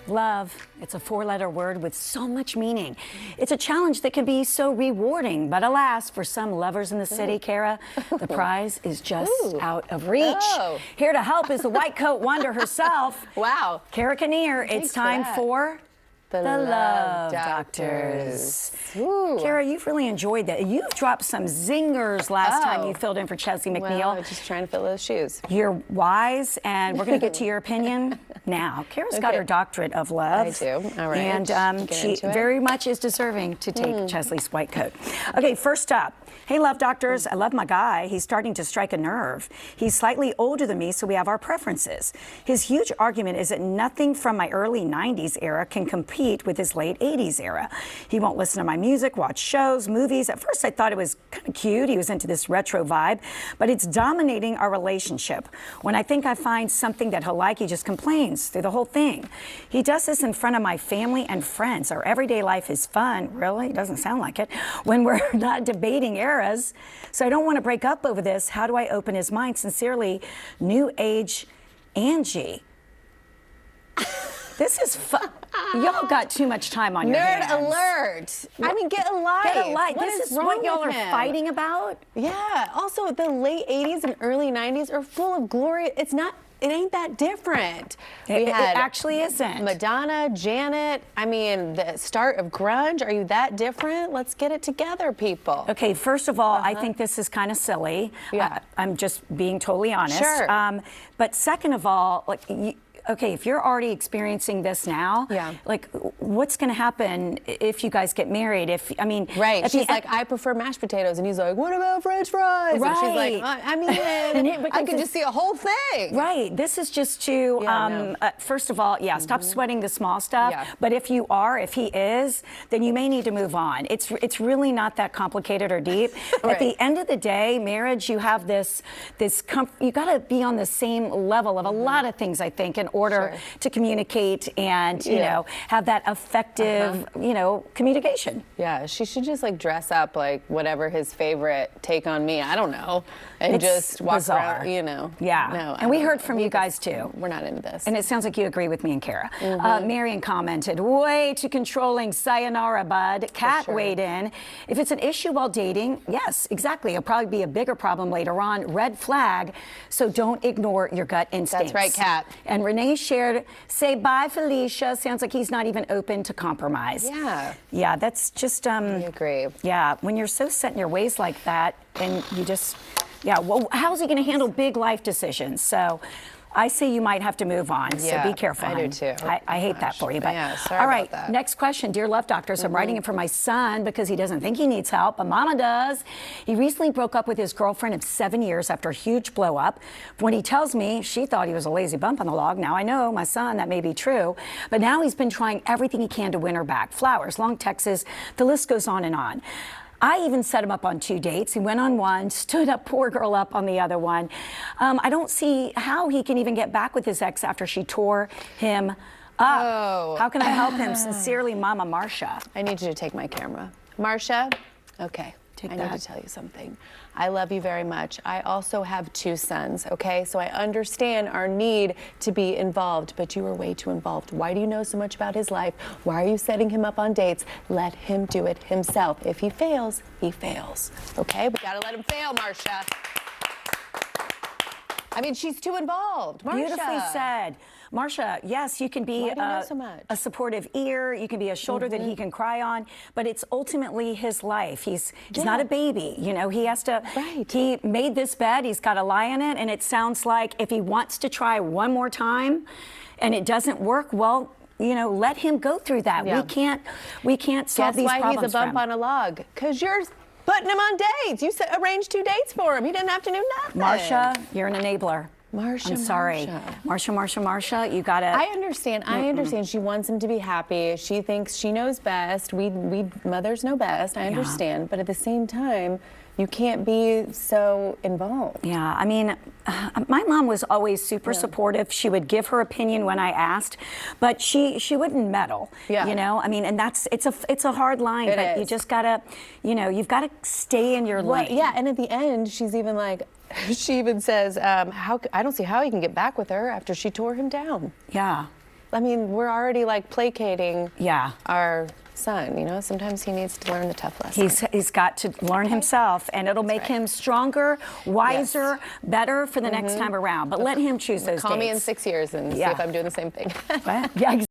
Love, it's a four-letter word with so much meaning. It's a challenge that can be so rewarding, but alas, for some lovers in the city, Cara, the prize is just out of reach. Oh. Here to help is the white coat wonder herself. Wow. Cara Kinnear, it's time for the Love Doctors. Ooh. Cara, you've really enjoyed that. You've dropped some zingers last time you filled in for Chesley McNeil. Well, I'm just trying to fill those shoes. You're wise, and we're going to get to your opinion now. Cara's got her doctorate of love. I do. All right. And she very much is deserving to take Chesley's white coat. Okay, first up. Hey, Love Doctors, I love my guy. He's starting to strike a nerve. He's slightly older than me, so we have our preferences. His huge argument is that nothing from my early 90s era can compete with his late 80s era. He won't listen to my music, watch shows, movies. At first, I thought it was kind of cute. He was into this retro vibe, but it's dominating our relationship. When I think I find something that he'll like, he just complains through the whole thing. He does this in front of my family and friends. Our everyday life is fun. Really? Doesn't sound like it. When we're not debating eras. So I don't want to break up over this. How do I open his mind? Sincerely, New Age Angie. This is fun. Y'all got too much time on your hands. Nerd alert. I mean, get a life. Get a life. This is what y'all are fighting about? Yeah. Also, the late 80s and early 90s are full of glory. It ain't that different. It actually isn't. Madonna, Janet, I mean, the start of grunge. Are you that different? Let's get it together, people. Okay, first of all, I think this is kind of silly. Yeah. I'm just being totally honest. Sure. But second of all, like, okay, if you're already experiencing this now, like, what's going to happen if you guys get married? Right. If she's like, I prefer mashed potatoes, and he's like, what about French fries? Right. And she's like, I mean, I could just see a whole thing. Right. This is just to, first of all, stop sweating the small stuff. Yeah. But if he is, then you may need to move on. It's really not that complicated or deep. Right. At the end of the day, marriage, you have this you got to be on the same level of a lot of things, I think, in order to communicate and, you know, have that effective, you know, communication. Yeah, she should just like dress up like whatever his favorite take on me, I don't know, and just walk around, you know. Yeah, no, and we heard from you guys too. We're not into this. And it sounds like you agree with me and Cara. Marion commented, way too controlling, sayonara, bud. Kat weighed in. If it's an issue while dating, yes, exactly. It'll probably be a bigger problem later on. Red flag, so don't ignore your gut instincts. That's right, Kat. And Renee shared, say bye, Felicia. Sounds like he's not even open to compromise. Yeah. Yeah, that's just, I agree. Yeah, when you're so set in your ways like that, and you just, well, how's he going to handle big life decisions? So I say you might have to move on, so be careful. I do too. I hate that for you. But sorry all right, about that. Next question. Dear Love Doctors, I'm writing it for my son because he doesn't think he needs help, but Mama does. He recently broke up with his girlfriend of 7 years after a huge blow up. When he tells me she thought he was a lazy bump on the log, now I know, my son, that may be true, but now he's been trying everything he can to win her back. Flowers, long texts, the list goes on and on. I even set him up on 2 dates. He went on one, stood up, poor girl, up on the other one. I don't see how he can even get back with his ex after she tore him up. Oh. How can I help him? Sincerely, Mama Marcia. I need you to take my camera. Marcia, okay. I need to tell you something. I love you very much. I also have 2 sons, okay? So I understand our need to be involved, but you are way too involved. Why do you know so much about his life? Why are you setting him up on dates? Let him do it himself. If he fails, he fails, okay? We gotta let him fail, Marcia. I mean, she's too involved, Marcia. Beautifully said. Marcia, yes, you can be a supportive ear, you can be a shoulder that he can cry on, but it's ultimately his life. He's not a baby, you know, he has to, he made this bed, he's got to lie in it, and it sounds like if he wants to try one more time and it doesn't work, well, you know, let him go through that. We can't solve these problems. Guess why he's a bump on a log? Because you're putting him on dates. You arranged 2 dates for him. He didn't have to do nothing. Marcia, you're an enabler. Marcia, I'm sorry. Marcia, you gotta. I understand. I understand. She wants him to be happy. She thinks she knows best. We mothers know best. I understand. But at the same time, you can't be so involved. Yeah, I mean, my mom was always super supportive. She would give her opinion when I asked, but she wouldn't meddle. You know, I mean, and it's a hard line, but you just gotta, you know, you've got to stay in your lane. Yeah, and at the end, she's even like, she even says, I don't see how he can get back with her after she tore him down. Yeah. I mean, we're already like placating our son, you know? Sometimes he needs to learn the tough lessons. He's got to learn himself, and it'll make him stronger, wiser, better for the next time around. But let him choose those Call me in dates. 6 years and see if I'm doing the same thing. Yeah,